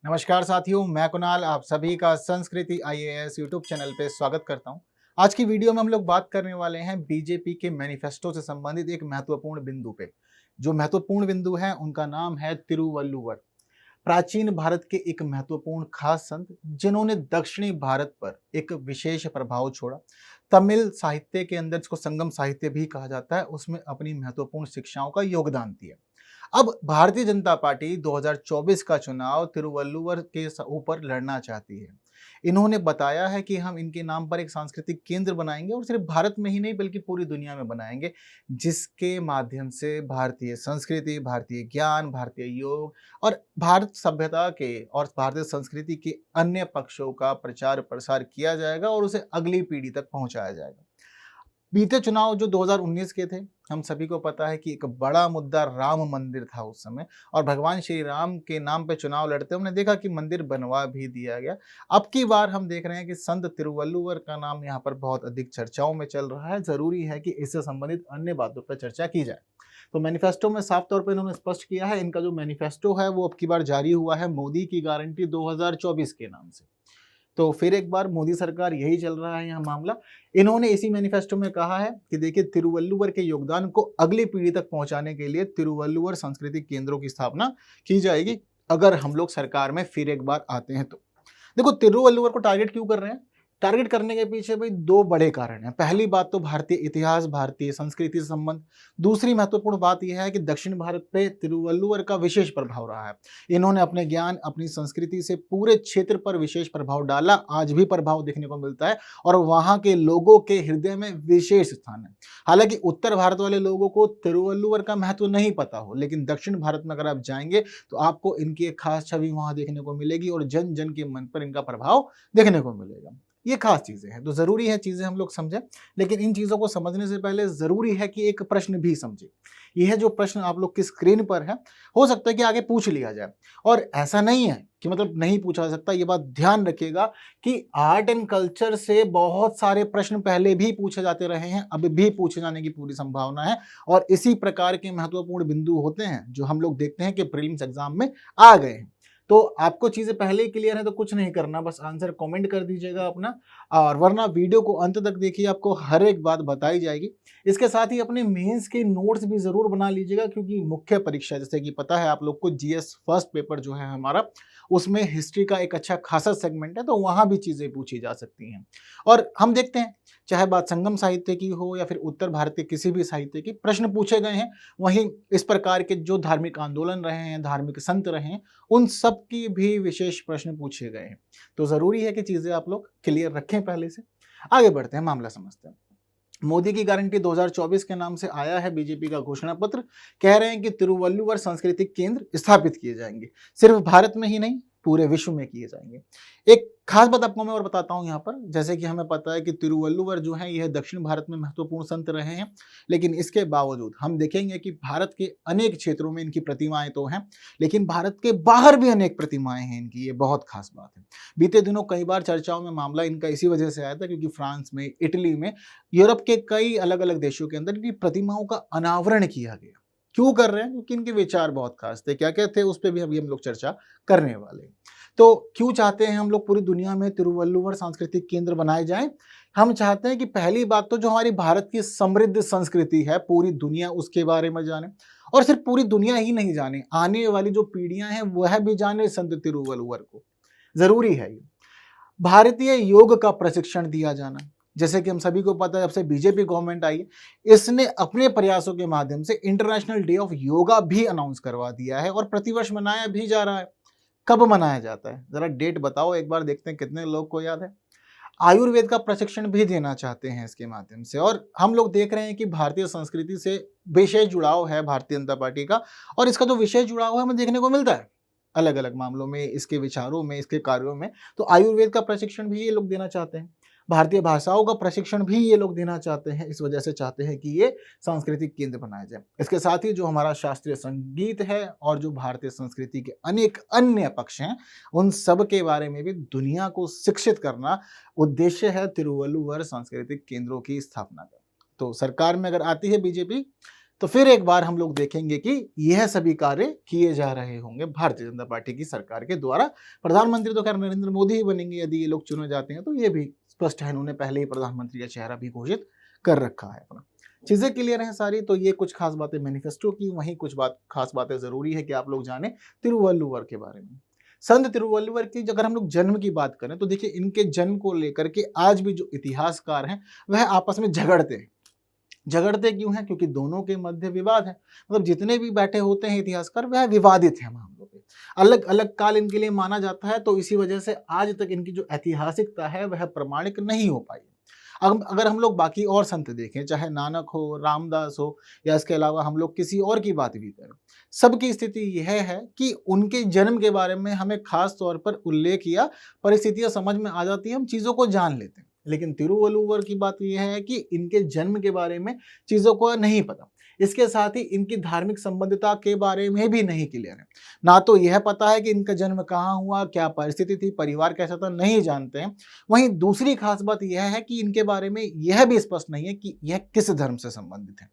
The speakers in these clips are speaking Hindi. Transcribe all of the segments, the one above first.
नमस्कार साथियों, मैं कुणाल आप सभी का संस्कृति आईएएस यूट्यूब चैनल पे स्वागत करता हूं। आज की वीडियो में हम लोग बात करने वाले हैं बीजेपी के मैनिफेस्टो से संबंधित एक महत्वपूर्ण बिंदु पे। जो महत्वपूर्ण बिंदु है उनका नाम है तिरुवल्लुवर। प्राचीन भारत के एक महत्वपूर्ण खास संत जिन्होंने दक्षिणी भारत पर एक विशेष प्रभाव छोड़ा। तमिल साहित्य के अंदर, जिसको संगम साहित्य भी कहा जाता है, उसमें अपनी महत्वपूर्ण शिक्षाओं का योगदान दिया। अब भारतीय जनता पार्टी 2024 का चुनाव तिरुवल्लुवर के ऊपर लड़ना चाहती है। इन्होंने बताया है कि हम इनके नाम पर एक सांस्कृतिक केंद्र बनाएंगे और सिर्फ भारत में ही नहीं बल्कि पूरी दुनिया में बनाएंगे, जिसके माध्यम से भारतीय संस्कृति, भारतीय ज्ञान, भारतीय योग और भारत सभ्यता के और भारतीय संस्कृति के अन्य पक्षों का प्रचार प्रसार किया जाएगा और उसे अगली पीढ़ी तक पहुंचाया जाएगा। बीते चुनाव जो 2019 के थे, हम सभी को पता है कि एक बड़ा मुद्दा राम मंदिर था उस समय, और भगवान श्री राम के नाम पे चुनाव लड़ते हमने देखा कि मंदिर बनवा भी दिया गया। अब की बार हम देख रहे हैं कि संत तिरुवल्लुवर का नाम यहाँ पर बहुत अधिक चर्चाओं में चल रहा है। जरूरी है कि इससे संबंधित अन्य बातों पर चर्चा की जाए। तो मैनिफेस्टो में साफ तौर पर इन्होंने स्पष्ट किया है, इनका जो मैनिफेस्टो है वो अब की बार जारी हुआ है मोदी की गारंटी 2024 के नाम से। तो फिर एक बार मोदी सरकार, यही चल रहा है यहाँ मामला। इन्होंने इसी मैनिफेस्टो में कहा है कि देखिए, तिरुवल्लुवर के योगदान को अगली पीढ़ी तक पहुंचाने के लिए तिरुवल्लुवर सांस्कृतिक केंद्रों की स्थापना की जाएगी, अगर हम लोग सरकार में फिर एक बार आते हैं तो। देखो, तिरुवल्लुवर को टारगेट क्यों कर रहे हैं? टारगेट करने के पीछे भाई दो बड़े कारण हैं। पहली बात तो भारतीय इतिहास, भारतीय संस्कृति से संबंध। दूसरी महत्वपूर्ण बात यह है कि दक्षिण भारत पे तिरुवल्लुवर का विशेष प्रभाव रहा है। इन्होंने अपने ज्ञान, अपनी संस्कृति से पूरे क्षेत्र पर विशेष प्रभाव डाला। आज भी प्रभाव देखने को मिलता है और वहाँ के लोगों के हृदय में विशेष स्थान है। हालांकि उत्तर भारत वाले लोगों को तिरुवल्लुवर का महत्व नहीं पता हो, लेकिन दक्षिण भारत में अगर आप जाएंगे तो आपको इनकी एक खास छवि वहां देखने को मिलेगी और जन जन के मन पर इनका प्रभाव देखने को मिलेगा। ये खास चीजें हैं, तो जरूरी है चीजें हम लोग समझें। लेकिन इन चीजों को समझने से पहले जरूरी है कि एक प्रश्न भी समझें। यह जो प्रश्न आप लोग की स्क्रीन पर है, हो सकता है कि आगे पूछ लिया जाए, और ऐसा नहीं है कि मतलब नहीं पूछा जा सकता। ये बात ध्यान रखिएगा कि आर्ट एंड कल्चर से बहुत सारे प्रश्न पहले भी पूछे जाते रहे हैं, अब भी पूछे जाने की पूरी संभावना है। और इसी प्रकार के महत्वपूर्ण बिंदु होते हैं जो हम लोग देखते हैं कि प्रीलिम्स एग्जाम में आ गए हैं। तो आपको चीजें पहले ही क्लियर है तो कुछ नहीं करना, बस आंसर कमेंट कर दीजिएगा अपना, और वरना वीडियो को अंत तक देखिए, आपको हर एक बात बताई जाएगी। इसके साथ ही अपने मेंस के नोट्स भी जरूर बना लीजिएगा, क्योंकि मुख्य परीक्षा, जैसे कि पता है आप लोग को, जीएस फर्स्ट पेपर जो है हमारा, उसमें हिस्ट्री का एक अच्छा खासा सेगमेंट है, तो वहां भी चीजें पूछी जा सकती हैं। और हम देखते हैं, चाहे बात संगम साहित्य की हो या फिर उत्तर भारत के किसी भी साहित्य की, प्रश्न पूछे गए हैं। वहीं इस प्रकार के जो धार्मिक आंदोलन रहे हैं, धार्मिक संत रहे हैं, उन सब की भी विशेष प्रश्न पूछे गए हैं। तो जरूरी है कि चीजें आप लोग क्लियर रखें पहले से। आगे बढ़ते हैं, मामला समझते हैं। मोदी की गारंटी 2024 के नाम से आया है बीजेपी का घोषणा पत्र। कह रहे हैं कि तिरुवल्लुवर सांस्कृतिक केंद्र स्थापित किए जाएंगे, सिर्फ भारत में ही नहीं पूरे विश्व में किए जाएंगे। एक खास बात आपको मैं और बताता हूं यहाँ पर, जैसे कि हमें पता है कि तिरुवल्लुवर जो है यह दक्षिण भारत में महत्वपूर्ण संत रहे हैं, लेकिन इसके बावजूद हम देखेंगे कि भारत के अनेक क्षेत्रों में इनकी प्रतिमाएं तो हैं, लेकिन भारत के बाहर भी अनेक प्रतिमाएं हैं इनकी। ये बहुत खास बात है। बीते दिनों कई बार चर्चाओं में मामला इनका इसी वजह से आया था, क्योंकि फ्रांस में, इटली में, यूरोप के कई अलग अलग देशों के अंदर इनकी प्रतिमाओं का अनावरण किया गया। क्यों कर रहे हैं? क्योंकि इनके विचार बहुत खास थे। क्या क्या थे उस पर भी अभी हम लोग चर्चा करने वाले हैं। तो क्यों चाहते हैं हम लोग पूरी दुनिया में तिरुवल्लुवर सांस्कृतिक केंद्र बनाए जाएं? हम चाहते हैं कि पहली बात तो जो हमारी भारत की समृद्ध संस्कृति है, पूरी दुनिया उसके बारे में जाने, और सिर्फ पूरी दुनिया ही नहीं जाने, आने वाली जो पीढ़ियां हैं वह भी जाने संत तिरुवल्लुवर को। जरूरी है ये। भारतीय योग का प्रशिक्षण दिया जाना, जैसे कि हम सभी को पता है, जब से बीजेपी गवर्नमेंट आई, इसने अपने प्रयासों के माध्यम से इंटरनेशनल डे ऑफ योगा भी अनाउंस करवा दिया है और प्रतिवर्ष मनाया भी जा रहा है। कब मनाया जाता है जरा डेट बताओ एक बार, देखते हैं कितने लोग को याद है। आयुर्वेद का प्रशिक्षण भी देना चाहते हैं इसके माध्यम से। और हम लोग देख रहे हैं कि भारतीय संस्कृति से विशेष जुड़ाव है भारतीय जनता पार्टी का, और इसका जो विशेष जुड़ाव है हमें देखने को मिलता है अलग अलग मामलों में, इसके विचारों में, इसके कार्यों में। तो आयुर्वेद का प्रशिक्षण भी ये लोग देना चाहते हैं, भारतीय भाषाओं का प्रशिक्षण भी ये लोग देना चाहते हैं। इस वजह से चाहते हैं कि ये सांस्कृतिक केंद्र बनाया जाए। इसके साथ ही जो हमारा शास्त्रीय संगीत है और जो भारतीय संस्कृति के अनेक अन्य पक्ष हैं, उन सब के बारे में भी दुनिया को शिक्षित करना उद्देश्य है तिरुवल्लुवर सांस्कृतिक केंद्रों की स्थापना का। तो सरकार में अगर आती है बीजेपी तो फिर एक बार हम लोग देखेंगे कि यह सभी कार्य किए जा रहे होंगे भारतीय जनता पार्टी की सरकार के द्वारा। प्रधानमंत्री तो खैर नरेंद्र मोदी ही बनेंगे यदि ये लोग चुने जाते हैं, तो ये भी स्पष्ट है, इन्होंने पहले ही प्रधानमंत्री का चेहरा भी घोषित कर रखा है अपना। चीजें क्लियर हैं सारी। तो ये कुछ खास बातें मैनिफेस्टो की, वहीं कुछ खास बातें जरूरी है कि आप लोग जाने तिरुवल्लुवर के बारे में। संत तिरुवल्लुवर की अगर हम लोग जन्म की बात करें तो देखिए, इनके जन्म को लेकर के आज भी जो इतिहासकार हैं वह आपस में झगड़ते हैं। झगड़ते क्यों हैं? क्योंकि दोनों के मध्य विवाद है। मतलब जितने भी बैठे होते हैं इतिहासकार वह विवादित हैं मामलों पे, अलग अलग काल इनके लिए माना जाता है। तो इसी वजह से आज तक इनकी जो ऐतिहासिकता है वह प्रमाणिक नहीं हो पाई। अब अगर हम लोग बाकी और संत देखें, चाहे नानक हो, रामदास हो, या इसके अलावा हम लोग किसी और की बात भी करें, सबकी स्थिति यह है कि उनके जन्म के बारे में हमें खास तौर पर उल्लेख या परिस्थितियां समझ में आ जाती है, हम चीज़ों को जान लेते हैं। लेकिन तिरुवल्लुवर की बात यह है कि इनके जन्म के बारे में चीज़ों को नहीं पता। इसके साथ ही इनकी धार्मिक संबद्धता के बारे में भी नहीं क्लियर है। ना तो यह पता है कि इनका जन्म कहाँ हुआ, क्या परिस्थिति थी, परिवार कैसा था, नहीं जानते हैं। वहीं दूसरी खास बात यह है कि इनके बारे में यह भी स्पष्ट नहीं है कि यह किस धर्म से संबंधित है।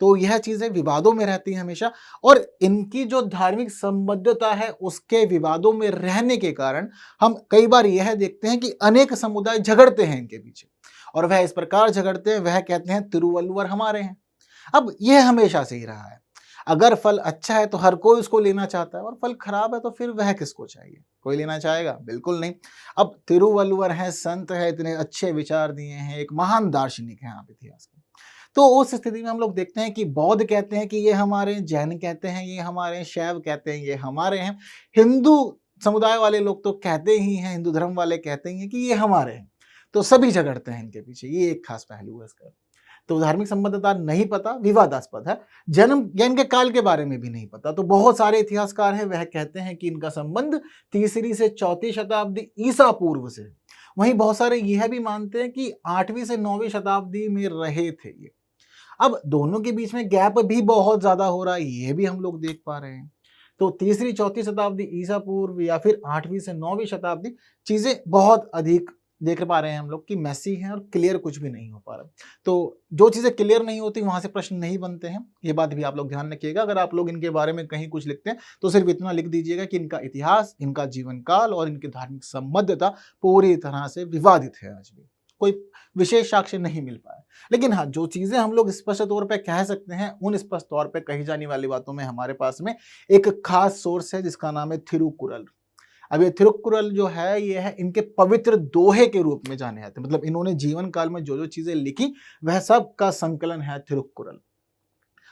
तो यह चीजें विवादों में रहती हैं हमेशा, और इनकी जो धार्मिक संबद्धता है उसके विवादों में रहने के कारण हम कई बार यह देखते हैं कि अनेक समुदाय झगड़ते हैं इनके पीछे, और वह इस प्रकार झगड़ते हैं, वह कहते हैं तिरुवल्लुवर हमारे हैं। अब यह हमेशा से ही रहा है। अगर फल अच्छा है तो हर कोई उसको लेना चाहता है, और फल खराब है तो फिर वह किसको चाहिए? कोई लेना चाहेगा? बिल्कुल नहीं। अब तिरुवल्लुवर है, संत है, इतने अच्छे विचार दिए हैं, एक महान दार्शनिक हैं आप इतिहास के। तो उस स्थिति में हम लोग देखते हैं कि बौद्ध कहते हैं कि ये हमारे, जैन कहते हैं ये हमारे, शैव कहते हैं ये हमारे हैं, हिंदू समुदाय वाले लोग तो कहते ही हैं, हिंदू धर्म वाले कहते ही हैं कि ये हमारे हैं। तो सभी झगड़ते हैं इनके पीछे, ये एक खास पहलू है इसका। तो धार्मिक संबद्धता नहीं पता, विवादास्पद है। जन्म या इनके काल के बारे में भी नहीं पता। तो बहुत सारे इतिहासकार हैं वह कहते हैं कि इनका संबंध 3री से 4वीं शताब्दी ईसा पूर्व से। वहीं बहुत सारे यह भी मानते हैं कि 8वीं से 9वीं शताब्दी में रहे थे ये। अब दोनों के बीच में गैप भी बहुत ज्यादा हो रहा है, ये भी हम लोग देख पा रहे हैं। तो 3री 4वीं शताब्दी ईसा पूर्व या फिर 8वीं से 9वीं शताब्दी, चीजें बहुत अधिक देख पा रहे हैं हम लोग कि मैसी हैं और क्लियर कुछ भी नहीं हो पा रहा। तो जो चीजें क्लियर नहीं होती वहां से प्रश्न नहीं बनते हैं, ये बात भी आप लोग ध्यान रखिएगा। अगर आप लोग इनके बारे में कहीं कुछ लिखते हैं तो सिर्फ इतना लिख दीजिएगा कि इनका इतिहास, इनका जीवन काल और इनकी धार्मिक संबद्धता पूरी तरह से विवादित है। आज भी कोई विशेष साक्ष्य नहीं मिल पाया। लेकिन हाँ, जो चीजें हम लोग स्पष्ट तौर पे कह सकते हैं, उन स्पष्ट तौर पे कही जाने वाली बातों में हमारे पास में एक खास सोर्स है जिसका नाम है थिरुकुरल। अब ये थिरुकुरल जो है, ये है इनके पवित्र दोहे के रूप में जाने जाते हैं। मतलब इन्होंने जीवन काल में जो जो चीजें लिखी वह सब का संकलन है थिरुकुरल।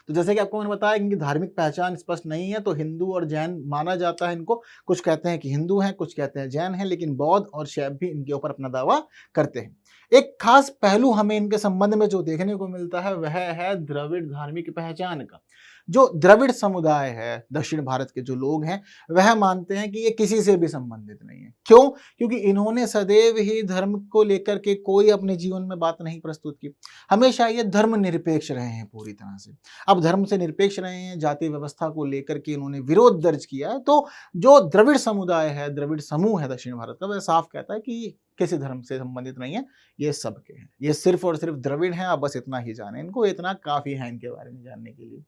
तो जैसे कि आपको मैंने बताया, इनकी धार्मिक पहचान स्पष्ट नहीं है, तो हिंदू और जैन माना जाता है इनको। कुछ कहते हैं कि हिंदू हैं, कुछ कहते हैं जैन हैं, लेकिन बौद्ध और शैव भी इनके ऊपर अपना दावा करते हैं। एक खास पहलू हमें इनके संबंध में जो देखने को मिलता है वह है द्रविड़ धार्मिक पहचान का। जो द्रविड़ समुदाय है, दक्षिण भारत के जो लोग हैं, वह मानते हैं कि ये किसी से भी संबंधित नहीं है। क्यों? क्योंकि इन्होंने सदैव ही धर्म को लेकर के कोई अपने जीवन में बात नहीं प्रस्तुत की। हमेशा ये धर्म निरपेक्ष रहे हैं पूरी तरह से। अब धर्म से निरपेक्ष रहे हैं, जाति व्यवस्था को लेकर के इन्होंने विरोध दर्ज किया है। तो जो द्रविड़ समुदाय है, द्रविड़ समूह है दक्षिण भारत का, वह साफ कहता है कि किसी धर्म से संबंधित नहीं है, ये सबके हैं, ये सिर्फ और सिर्फ द्रविड़ हैं। आप बस इतना ही जाने, इनको इतना काफी है इनके बारे में जानने के लिए।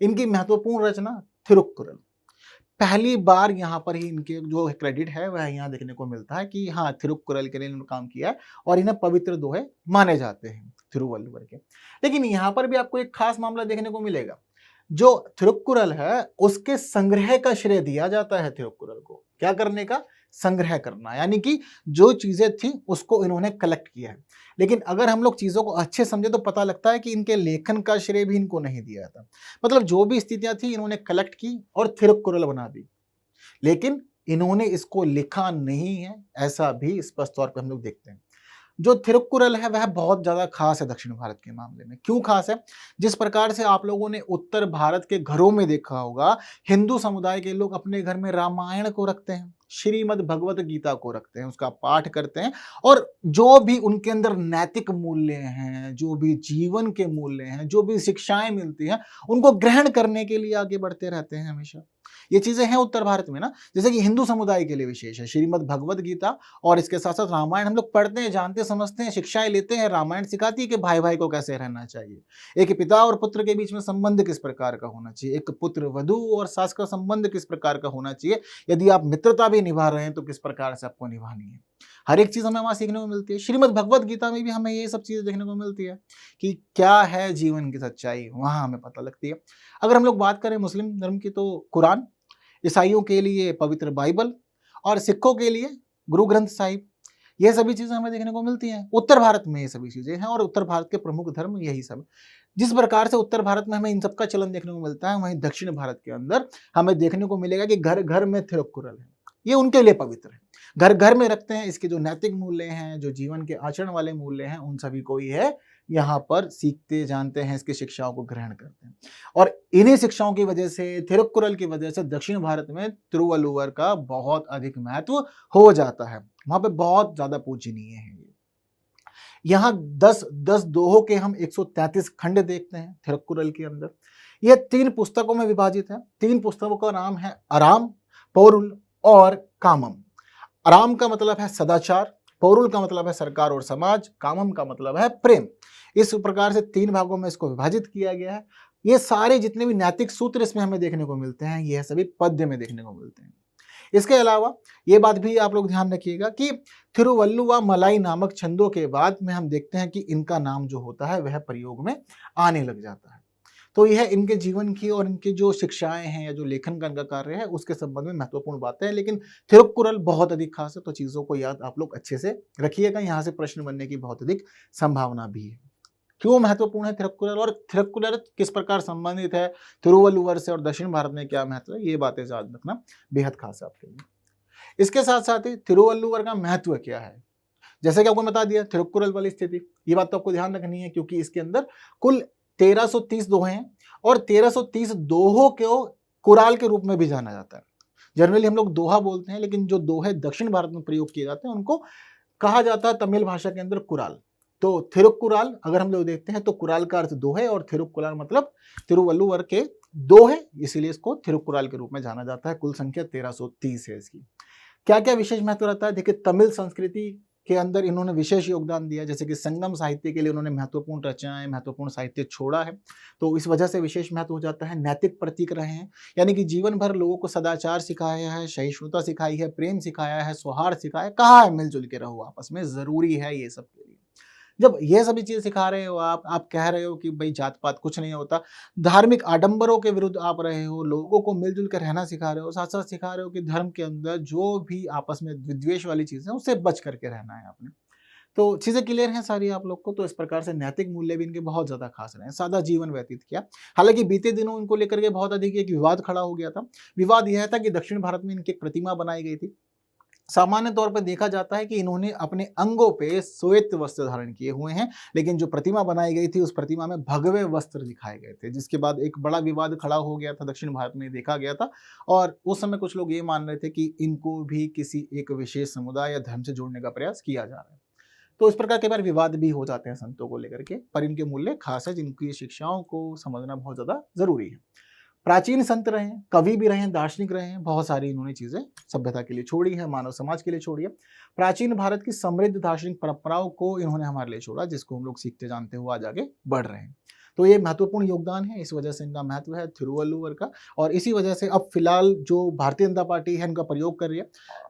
इनकी महत्वपूर्ण रचना थिरुकुरल, पहली बार यहाँ पर ही इनके जो क्रेडिट है वह यहाँ देखने को मिलता है कि हाँ, थिरुकुरल के लिए इन्होंने काम किया है और इन्हें पवित्र दोहे माने जाते हैं तिरुवल्लुवर के। लेकिन यहाँ पर भी आपको एक खास मामला देखने को मिलेगा। जो थिरुकुरल है उसके संग्रह का श्रेय दिया जाता है थिरुकुरल को। क्या करने का? संग्रह करना, यानी कि जो चीजें थी उसको इन्होंने कलेक्ट किया है। लेकिन अगर हम लोग चीजों को अच्छे समझे तो पता लगता है कि इनके लेखन का श्रेय भी इनको नहीं दिया था। मतलब जो भी स्थितियां थी इन्होंने कलेक्ट की और थिरुकुरल बना दी, लेकिन इन्होंने इसको लिखा नहीं है, ऐसा भी स्पष्ट तौर पर हम लोग देखते हैं। जो थिरुकुरल है वह बहुत ज्यादा खास है दक्षिण भारत के मामले में। क्यों खास है? जिस प्रकार से आप लोगों ने उत्तर भारत के घरों में देखा होगा, हिंदू समुदाय के लोग अपने घर में रामायण को रखते हैं, श्रीमद् भगवत गीता को रखते हैं, उसका पाठ करते हैं, और जो भी उनके अंदर नैतिक मूल्य हैं, जो भी जीवन के मूल्य हैं, जो भी शिक्षाएं मिलती हैं, उनको ग्रहण करने के लिए आगे बढ़ते रहते हैं हमेशा। ये चीजें हैं उत्तर भारत में ना, जैसे कि हिंदू समुदाय के लिए विशेष है श्रीमद् भगवद गीता और इसके साथ साथ रामायण हम लोग पढ़ते हैं, जानते समझते हैं, शिक्षाएं लेते हैं। रामायण सिखाती है कि भाई भाई को कैसे रहना चाहिए, एक पिता और पुत्र के बीच में संबंध किस प्रकार का होना चाहिए, एक पुत्र वधू और सास का संबंध किस प्रकार का होना चाहिए, यदि आप मित्रता भी निभा रहे हैं तो किस प्रकार से आपको निभानी है। हर एक चीज हमें वहां सीखने को मिलती है। श्रीमद् भगवद गीता में भी हमें ये सब चीजें देखने को मिलती है कि क्या है जीवन की सच्चाई, वहां हमें पता लगती है। अगर हम लोग बात करें मुस्लिम धर्म की तो कुरान, ईसाइयों के लिए पवित्र बाइबल और सिखों के लिए गुरु ग्रंथ साहिब, ये सभी चीजें हमें देखने को मिलती हैं। उत्तर भारत में ये सभी चीजें हैं और उत्तर भारत के प्रमुख धर्म यही सब। जिस प्रकार से उत्तर भारत में हमें इन सब का चलन देखने को मिलता है, वहीं दक्षिण भारत के अंदर हमें देखने को मिलेगा कि घर घर में थिरुक्कुरल है, ये उनके लिए पवित्र है, घर घर में रखते हैं। इसके जो नैतिक मूल्य हैं, जो जीवन के आचरण वाले मूल्य हैं, उन सभी को ही है यहाँ पर सीखते जानते हैं, इसकी शिक्षाओं को ग्रहण करते हैं। और इन्हीं शिक्षाओं की वजह से, थिरुक्कुरल की वजह से दक्षिण भारत में तिरुवल्लुवर का बहुत अधिक महत्व हो जाता है, वहां पे बहुत ज्यादा पूजनीय है। यहाँ 10 दोहों के हम 133 खंड देखते हैं थिरुक्कुरल के अंदर। यह 3 पुस्तकों में विभाजित है। 3 पुस्तकों का नाम है अराम, पौरुल और कामम। अराम का मतलब है सदाचार, पौरुल का मतलब है सरकार और समाज, कामम का मतलब है प्रेम। इस प्रकार से 3 भागों में इसको विभाजित किया गया है। ये सारे जितने भी नैतिक सूत्र इसमें हमें देखने को मिलते हैं, ये सभी पद्य में देखने को मिलते हैं। इसके अलावा ये बात भी आप लोग ध्यान रखिएगा कि थिरुवल्लुवा मलाई नामक छंदों के बाद में हम देखते हैं कि इनका नाम जो होता है वह प्रयोग में आने लग जाता है। तो यह इनके जीवन की और इनकी जो शिक्षाएं हैं या जो लेखन का इनका कार्य है उसके संबंध में महत्वपूर्ण बातें हैं। लेकिन थिरुक्कुरल बहुत अधिक खास है, तो चीजों को याद आप लोग अच्छे से रखिएगा, यहाँ से प्रश्न बनने की बहुत अधिक संभावना भी है। क्यों महत्वपूर्ण है थिरुक्कुरल और थिरुक्कुरल किस प्रकार संबंधित है तिरुवल्लुवर से और दक्षिण भारत में क्या महत्व है, ये बातें याद रखना बेहद खास है आपके लिए। इसके साथ साथ ही तिरुवल्लुवर का महत्व क्या है, जैसे कि आपको बता दिया थिरुक्कुरल वाली स्थिति, ये बात तो आपको ध्यान रखनी है क्योंकि इसके अंदर कुल 1330 दोहे हैं और 1330 दोहों को कुराल के रूप में भी जाना जाता है। जनरली हम लोग दोहा बोलते हैं, लेकिन जो दोहे दक्षिण भारत में प्रयोग किए जाते हैं उनको कहा जाता है तमिल भाषा के अंदर कुराल। तो थिरुक्कुराल अगर हम लोग देखते हैं तो कुराल का अर्थ दोहे और थिरुक्कुराल मतलब तिरुवल्लुवर के दोहे, इसीलिए इसको थिरुक्कुराल के रूप में जाना जाता है। कुल संख्या 1330 है इसकी। क्या क्या विशेष महत्व रहता है, देखिए तमिल संस्कृति के अंदर इन्होंने विशेष योगदान दिया, जैसे कि संगम साहित्य के लिए उन्होंने महत्वपूर्ण रचनाएं, महत्वपूर्ण साहित्य छोड़ा है, तो इस वजह से विशेष महत्व हो जाता है। नैतिक प्रतीक रहे हैं, यानी कि जीवन भर लोगों को सदाचार सिखाया है, सहिष्णुता सिखाई है, प्रेम सिखाया है, सौहार्द सिखाया है, कहा है मिलजुल के रहो आपस में, जरूरी है ये सब के लिए। जब ये सभी चीज सिखा रहे हो आप कह रहे हो कि भाई जात पात कुछ नहीं होता, धार्मिक आडंबरों के विरुद्ध आप रहे हो, लोगों को मिलजुल कर रहना सिखा रहे हो, साथ साथ सिखा रहे हो कि धर्म के अंदर जो भी आपस में विद्वेष वाली चीजें हैं उससे बच करके रहना है आपने। तो चीजें क्लियर हैं सारी आप लोग को। तो इस प्रकार से नैतिक मूल्य भी इनके बहुत ज्यादा खास रहे हैं, सादा जीवन व्यतीत किया। हालांकि बीते दिनों इनको लेकर के बहुत अधिक एक विवाद खड़ा हो गया था। विवाद यह था कि दक्षिण भारत में इनकी एक प्रतिमा बनाई गई थी। सामान्य तौर पर देखा जाता है कि इन्होंने अपने अंगों पे श्वेत वस्त्र धारण किए हुए हैं, लेकिन जो प्रतिमा बनाई गई थी उस प्रतिमा में भगवे वस्त्र दिखाए गए थे, जिसके बाद एक बड़ा विवाद खड़ा हो गया था, दक्षिण भारत में देखा गया था। और उस समय कुछ लोग ये मान रहे थे कि इनको भी किसी एक विशेष समुदाय या धर्म से जोड़ने का प्रयास किया जा रहा है। तो इस प्रकार के बार विवाद भी हो जाते हैं संतों को लेकर के, पर इनके मूल्य खास है जिनकी शिक्षाओं को समझना बहुत ज्यादा जरूरी है। प्राचीन संत रहे हैं, कवि भी रहे हैं, दार्शनिक रहे हैं, बहुत सारी इन्होंने चीजें सभ्यता के लिए छोड़ी है, मानव समाज के लिए छोड़ी है। प्राचीन भारत की समृद्ध दार्शनिक परंपराओं को इन्होंने हमारे लिए छोड़ा, जिसको हम लोग सीखते जानते हुए आज आगे बढ़ रहे हैं। तो ये महत्वपूर्ण योगदान है, इस वजह से इनका महत्व है थिरुवल्लुवर का। और इसी वजह से अब फिलहाल जो भारतीय जनता पार्टी है इनका प्रयोग कर रही है।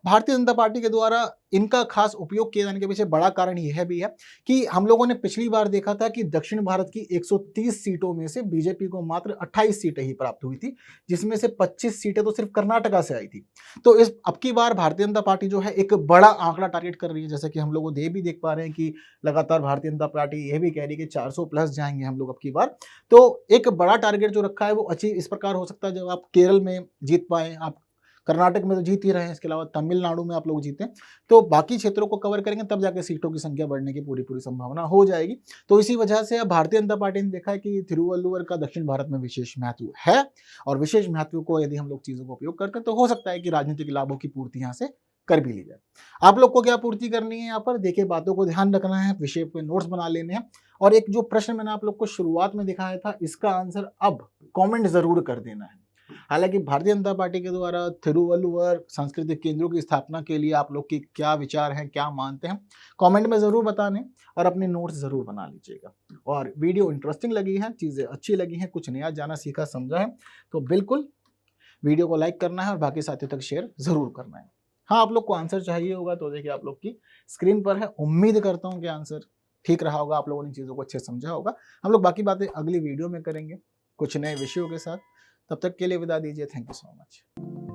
भारतीय जनता पार्टी के द्वारा इनका खास उपयोग किए जाने के पीछे बड़ा कारण यह भी है कि हम लोगों ने पिछली बार देखा था कि दक्षिण भारत की 130 सीटों में से बीजेपी को मात्र 28 सीटें ही प्राप्त हुई थी, जिसमें से 25 सीटें तो सिर्फ कर्नाटका से आई थी। तो इस अब की बार भारतीय जनता पार्टी जो है एक बड़ा आंकड़ा टारगेट कर रही है, जैसे कि हम लोग ये भी देख पा रहे हैं कि लगातार भारतीय जनता पार्टी यह भी कह रही है कि 400 प्लस जाएंगे हम लोग अब की बार। तो एक बड़ा टारगेट जो रखा है वो अचीव इस प्रकार हो सकता है, जब आप केरल में जीत पाए, आप कर्नाटक में तो जीत ही रहे हैं, इसके अलावा तमिलनाडु में आप लोग जीते, तो बाकी क्षेत्रों को कवर करेंगे, तब जाके सीटों की संख्या बढ़ने की पूरी संभावना हो जाएगी। तो इसी वजह से अब भारतीय जनता पार्टी ने देखा है कि थिरुवल्लुवर का दक्षिण भारत में विशेष महत्व है, और विशेष महत्व को यदि हम लोग चीजों का उपयोग करते हैं तो हो सकता है कि राजनीतिक लाभों की पूर्ति यहाँ से कर भी ली जाए। आप लोग को क्या पूर्ति करनी है यहाँ पर, देखिए बातों को ध्यान रखना है, विषय पे नोट्स बना लेने हैं, और एक जो प्रश्न मैंने आप लोग को शुरुआत में दिखाया था इसका आंसर अब कमेंट जरूर कर देना है। हालांकि भारतीय जनता पार्टी के द्वारा थिरुवल्लुवर सांस्कृतिक केंद्रों की स्थापना के लिए आप लोग की क्या विचार हैं, क्या मानते हैं, कमेंट में ज़रूर बताने और अपने नोट्स ज़रूर बना लीजिएगा। और वीडियो इंटरेस्टिंग लगी है, चीज़ें अच्छी लगी हैं, कुछ नया जाना सीखा समझा है तो बिल्कुल वीडियो को लाइक करना है और बाकी साथियों तक शेयर ज़रूर करना है। हाँ, आप लोग को आंसर चाहिए होगा तो देखिए आप लोग की स्क्रीन पर है। उम्मीद करता हूँ कि आंसर ठीक रहा होगा, आप लोगों ने चीज़ों को अच्छे समझा होगा। हम लोग बाकी बातें अगली वीडियो में करेंगे कुछ नए विषयों के साथ। तब तक के लिए विदा दीजिए। Thank you so much.